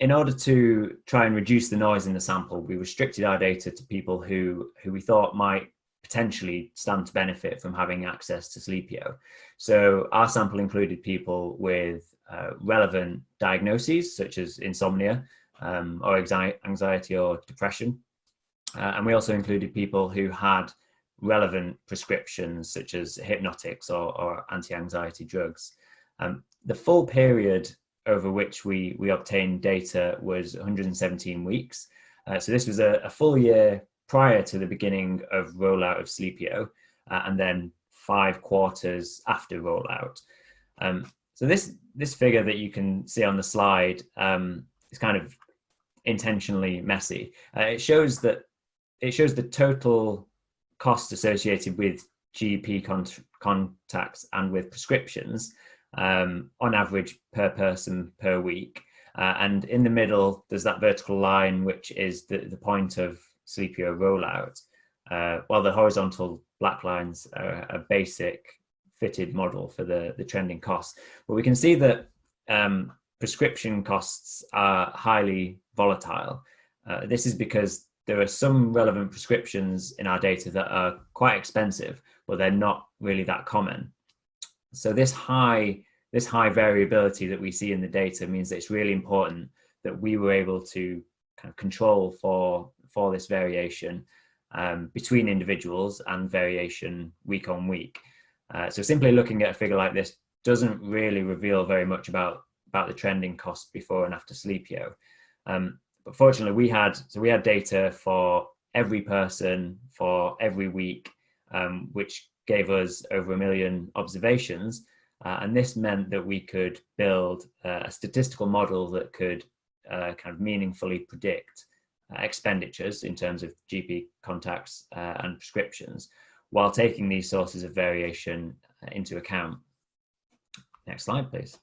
In order to try and reduce the noise in the sample, we restricted our data to people who we thought might potentially stand to benefit from having access to Sleepio. So our sample included people with relevant diagnoses such as insomnia or anxiety or depression. And we also included people who had relevant prescriptions such as hypnotics or anti-anxiety drugs. The full period over which we obtained data was 117 weeks. So this was a full year prior to the beginning of rollout of Sleepio, and then 5 quarters after rollout. So this figure that you can see on the slide is kind of intentionally messy. It shows the total cost associated with GP contacts and with prescriptions on average per person per week. And in the middle, there's that vertical line, which is the point of Sleepio rollout, while the horizontal black lines are a basic fitted model for the trending costs. But we can see that prescription costs are highly volatile. This is because there are some relevant prescriptions in our data that are quite expensive, but they're not really that common. So this high variability that we see in the data means that it's really important that we were able to kind of control for this variation between individuals and variation week on week. So simply looking at a figure like this doesn't really reveal very much about the trending costs before and after Sleepio. But fortunately, we had data for every person for every week, which gave us over 1 million observations. And this meant that we could build a statistical model that could kind of meaningfully predict expenditures in terms of GP contacts and prescriptions, while taking these sources of variation into account. Next slide, please.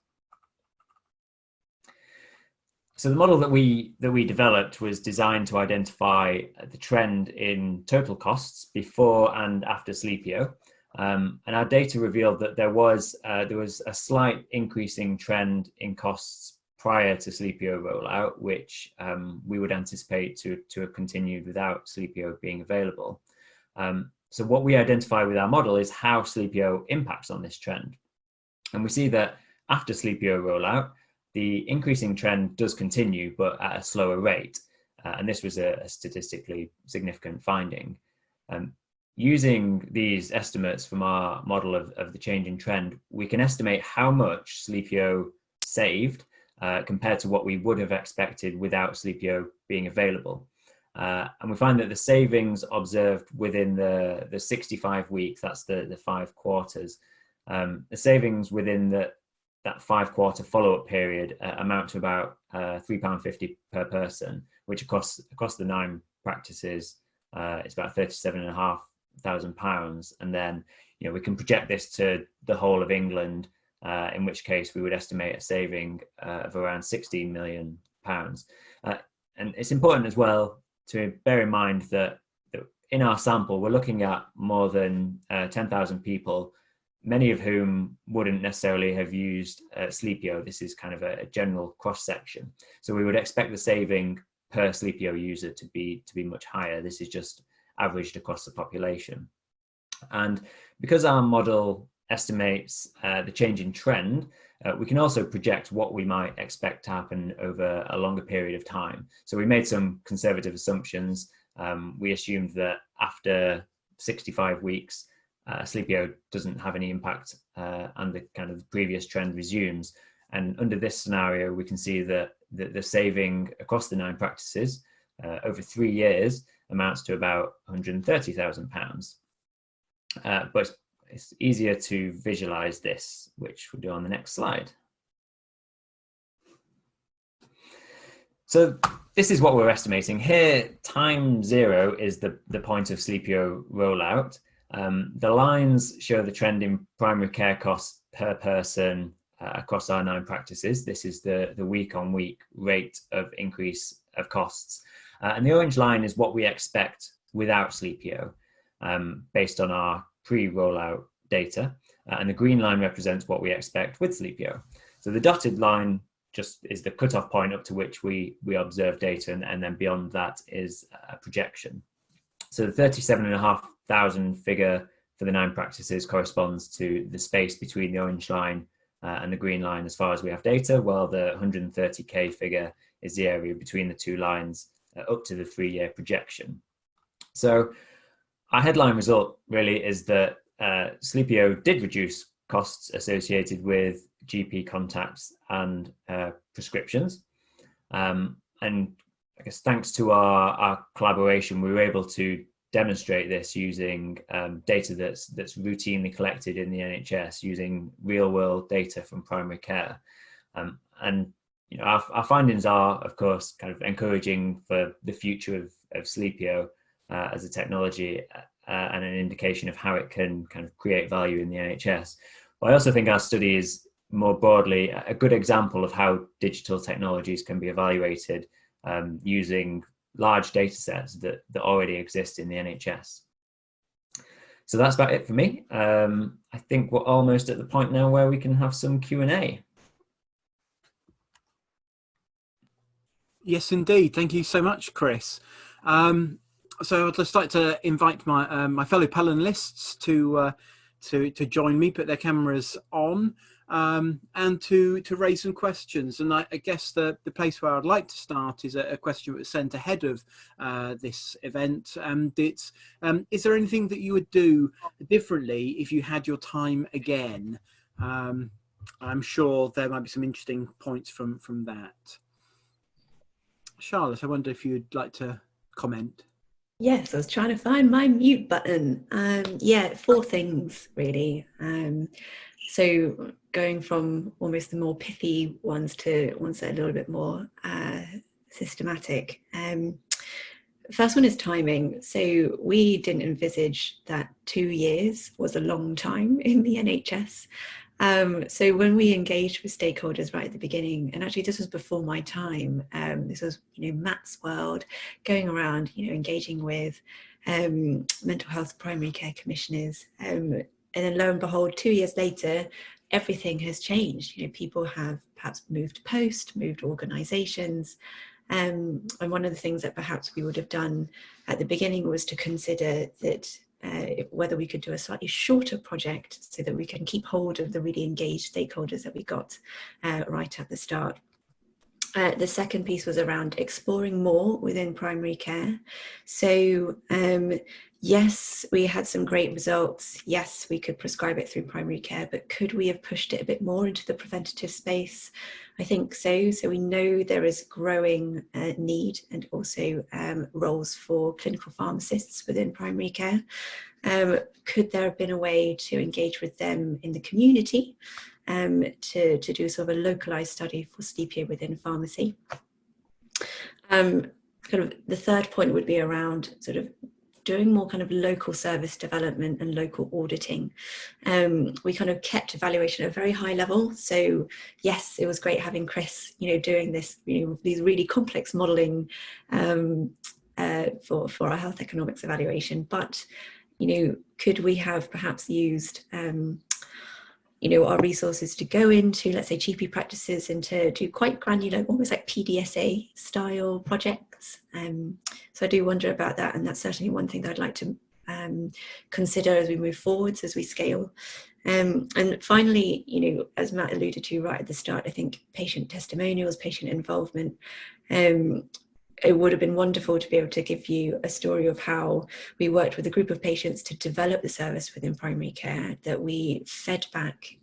So the model that we developed was designed to identify the trend in total costs before and after Sleepio. And our data revealed that there was a slight increasing trend in costs prior to Sleepio rollout, which we would anticipate to have continued without Sleepio being available. So what we identify with our model is how Sleepio impacts on this trend. And we see that after Sleepio rollout, the increasing trend does continue, but at a slower rate. And this was a statistically significant finding. Using these estimates from our model of the change in trend, we can estimate how much Sleepio saved compared to what we would have expected without Sleepio being available. And we find that the savings observed within the 65 weeks, that's the 5 quarters, the savings within that 5-quarter follow-up period amount to about £3.50 per person, which across the 9 practices, it's about £37,500. And then, we can project this to the whole of England, in which case we would estimate a saving of around £16 million. And it's important as well to bear in mind that in our sample, we're looking at more than 10,000 people, many of whom wouldn't necessarily have used Sleepio. This is kind of a general cross-section. So we would expect the saving per Sleepio user to be much higher. This is just averaged across the population. And because our model estimates the change in trend, we can also project what we might expect to happen over a longer period of time. So we made some conservative assumptions. We assumed that after 65 weeks, Sleepio doesn't have any impact and the kind of previous trend resumes. And under this scenario, we can see that the saving across the 9 practices over 3 years amounts to about £130,000. But it's easier to visualize this, which we'll do on the next slide. So this is what we're estimating. Here, time 0 is the point of Sleepio rollout. The lines show the trend in primary care costs per person across our 9 practices. This is the week-on-week rate of increase of costs. And the orange line is what we expect without Sleepio, based on our pre-rollout data. And the green line represents what we expect with Sleepio. So the dotted line just is the cutoff point up to which we observe data, and then beyond that is a projection. So the 37,500 figure for the 9 practices corresponds to the space between the orange line and the green line as far as we have data, while the 130k figure is the area between the 2 lines up to the 3-year projection. So our headline result really is that Sleepio did reduce costs associated with GP contacts and prescriptions. And I guess thanks to our collaboration, we were able to demonstrate this using data that's routinely collected in the NHS, using real-world data from primary care. And our findings are, of course, kind of encouraging for the future of Sleepio as a technology. and an indication of how it can kind of create value in the NHS. But I also think our study is more broadly a good example of how digital technologies can be evaluated using large data sets that already exist in the NHS. So that's about it for me. I think we're almost at the point now where we can have some Q&A. Yes, indeed. Thank you so much, Chris. So I'd just like to invite my my fellow panelists to join me, put their cameras on, and to raise some questions. And I guess the place where I'd like to start is a question that was sent ahead of this event. And it's, is there anything that you would do differently if you had your time again? I'm sure there might be some interesting points from that. Charlotte, I wonder if you'd like to comment. Yes, I was trying to find my mute button. Yeah, 4 things really. So going from almost the more pithy ones to ones that are a little bit more systematic. First one is timing. So we didn't envisage that 2 years was a long time in the NHS. So when we engaged with stakeholders right at the beginning, and actually this was before my time, this was, Matt's world, going around, engaging with mental health primary care commissioners, and then lo and behold, 2 years later, everything has changed. People have perhaps moved post, moved organisations, and one of the things that perhaps we would have done at the beginning was to consider that whether we could do a slightly shorter project so that we can keep hold of the really engaged stakeholders that we got right at the start. The second piece was around exploring more within primary care. So yes, we had some great results. Yes, we could prescribe it through primary care, but could we have pushed it a bit more into the preventative space? I think so. So we know there is growing need and also roles for clinical pharmacists within primary care. Could there have been a way to engage with them in the community to do sort of a localized study for Sleepio within pharmacy? Kind of the third point would be around sort of doing more kind of local service development and local auditing. We kind of kept evaluation at a very high level. So yes, it was great having Chris, doing this, these really complex modelling for our health economics evaluation. But, could we have perhaps used our resources to go into, let's say, GP practices and to do quite granular, almost like PDSA style projects. So I do wonder about that, and that's certainly one thing that I'd like to consider as we move forwards, as we scale. And finally, as Matt alluded to right at the start, I think patient testimonials, patient involvement, it would have been wonderful to be able to give you a story of how we worked with a group of patients to develop the service within primary care, that we fed back,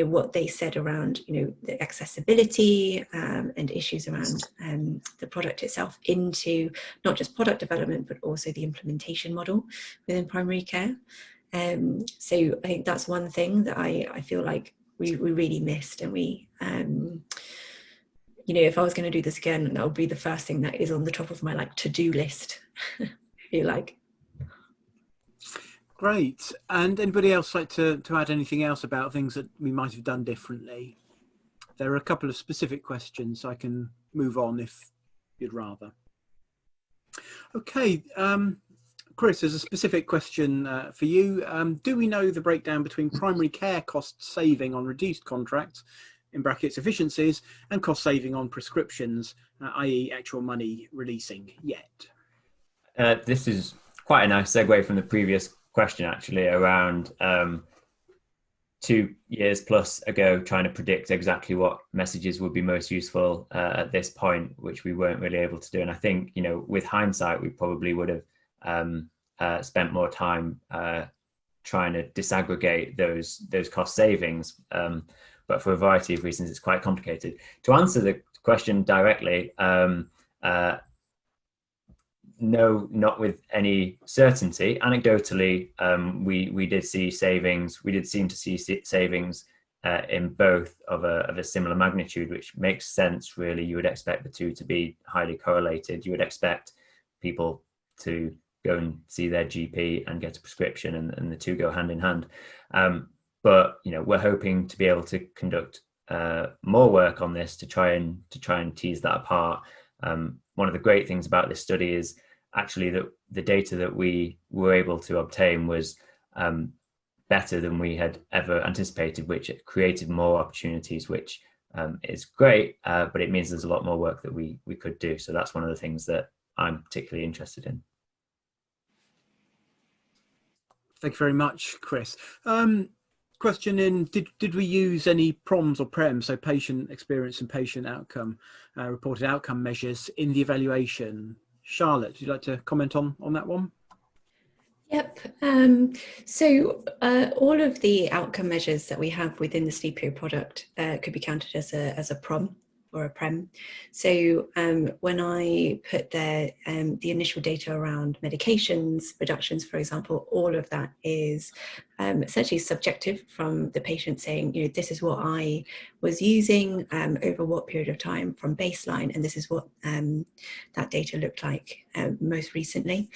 what they said around, the accessibility and issues around the product itself into not just product development, but also the implementation model within primary care. So I think that's one thing that I feel like we really missed, and we, if I was going to do this again, that would be the first thing that is on the top of my to-do list, if you like. Great. And anybody else like to add anything else about things that we might have done differently? There are a couple of specific questions. I can move on if you'd rather. Okay. Chris, there's a specific question for you. Do we know the breakdown between primary care cost saving on reduced contracts, in brackets efficiencies, and cost saving on prescriptions, i.e. actual money releasing yet? This is quite a nice segue from the previous question, actually, around 2 years plus ago, trying to predict exactly what messages would be most useful at this point, which we weren't really able to do. And I think, with hindsight, we probably would have spent more time trying to disaggregate those cost savings. But for a variety of reasons, it's quite complicated. To answer the question directly, no, not with any certainty. Anecdotally, we did see savings. We did seem to see savings in both of a similar magnitude, which makes sense, really. You would expect the two to be highly correlated. You would expect people to go and see their GP and get a prescription, and the two go hand in hand. But we're hoping to be able to conduct more work on this to try and tease that apart. One of the great things about this study is actually that the data that we were able to obtain was better than we had ever anticipated, which created more opportunities, which is great, but it means there's a lot more work that we could do. So that's one of the things that I'm particularly interested in. Thank you very much, Chris. Question in, did we use any PROMs or PREMs, so patient experience and patient outcome, reported outcome measures in the evaluation? Charlotte, would you like to comment on that one? Yep. So all of the outcome measures that we have within the Sleepio product could be counted as a PROM or a PREM. So when I put there the initial data around medications, reductions, for example, all of that is essentially subjective from the patient saying, this is what I was using over what period of time from baseline, and this is what that data looked like most recently.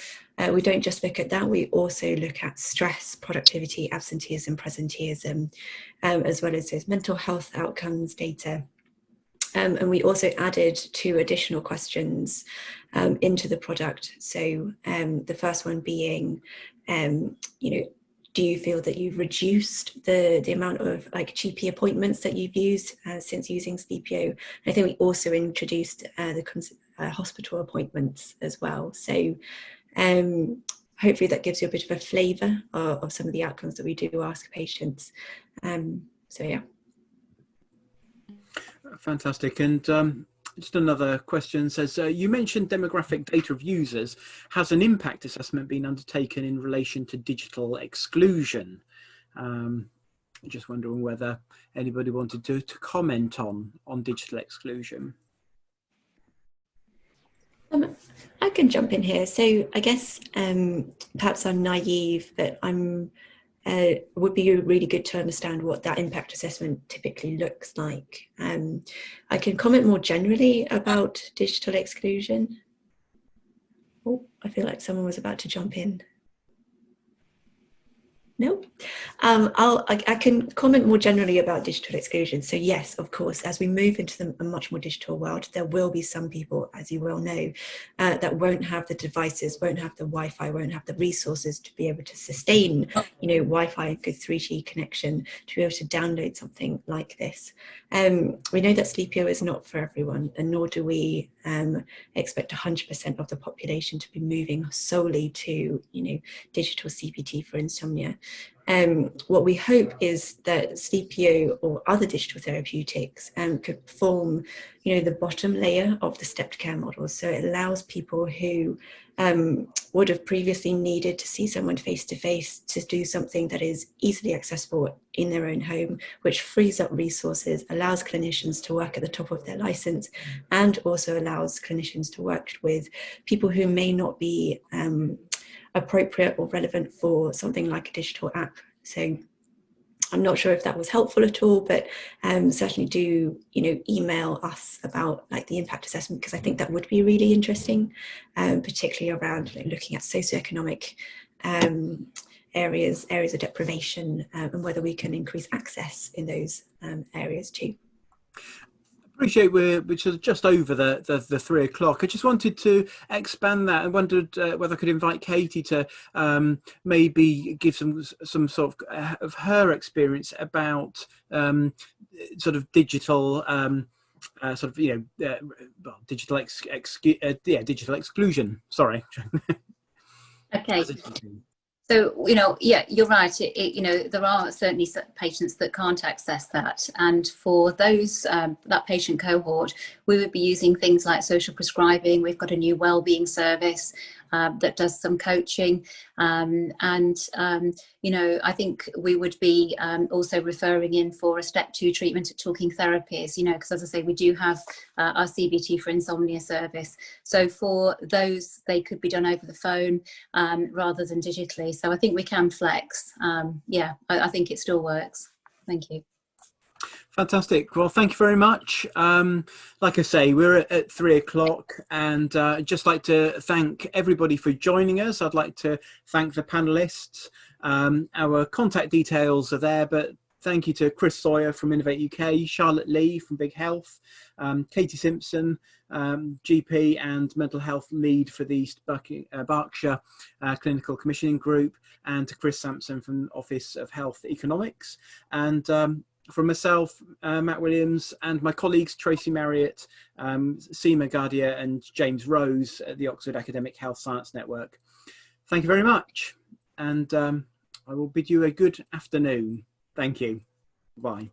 We don't just look at that, we also look at stress, productivity, absenteeism, presenteeism, as well as those mental health outcomes data. And we also added 2 additional questions into the product. So the first one being, do you feel that you've reduced the amount of GP appointments that you've used since using Sleepio? And I think we also introduced the hospital appointments as well. So hopefully that gives you a bit of a flavour of some of the outcomes that we do ask patients. So yeah. Fantastic. And just another question says, you mentioned demographic data of users. Has an impact assessment been undertaken in relation to digital exclusion? Just wondering whether anybody wanted to comment on digital exclusion. I can jump in here. So I guess perhaps I'm naive, but it would be really good to understand what that impact assessment typically looks like. I can comment more generally about digital exclusion. Oh, I feel like someone was about to jump in. No, I can comment more generally about digital exclusion. So yes, of course, as we move into a much more digital world, there will be some people, as you well know, that won't have the devices, won't have the Wi-Fi, won't have the resources to be able to sustain, Wi-Fi and good 3G connection to be able to download something like this. We know that Sleepio is not for everyone, and nor do we expect 100% of the population to be moving solely to, digital CBT for insomnia. What we hope is that Sleepio or other digital therapeutics could form, the bottom layer of the stepped care model. So it allows people who would have previously needed to see someone face to face to do something that is easily accessible in their own home, which frees up resources, allows clinicians to work at the top of their license, and also allows clinicians to work with people who may not be appropriate or relevant for something like a digital app. So I'm not sure if that was helpful at all, but certainly do email us about the impact assessment, because I think that would be really interesting, particularly around looking at socioeconomic areas of deprivation, and whether we can increase access in those areas too. Appreciate we're just over the 3 o'clock. I just wanted to expand that. I wondered whether I could invite Katie to maybe give some sort of her experience about sort of digital digital exclusion. Sorry. Okay. So, yeah, you're right. There are certainly patients that can't access that. And for those, that patient cohort, we would be using things like social prescribing. We've got a new wellbeing service that does some coaching. I think we would be also referring in for a step 2 treatment at talking therapies, because as I say, we do have our CBT for insomnia service. So for those, they could be done over the phone rather than digitally. So I think we can flex. Yeah, I think it still works. Thank you. Fantastic. Well, thank you very much. Like I say, we're at 3 o'clock, and I'd just like to thank everybody for joining us. I'd like to thank the panelists. Our contact details are there, but thank you to Chris Sawyer from Innovate UK, Charlotte Lee from Big Health, Katie Simpson, GP and mental health lead for the East Berkshire Clinical Commissioning Group, and to Chris Sampson from Office of Health Economics. And from myself, Matt Williams, and my colleagues Tracy Marriott, Seema Gadia and James Rose at the Oxford Academic Health Science Network. Thank you very much, and I will bid you a good afternoon. Thank you. Bye.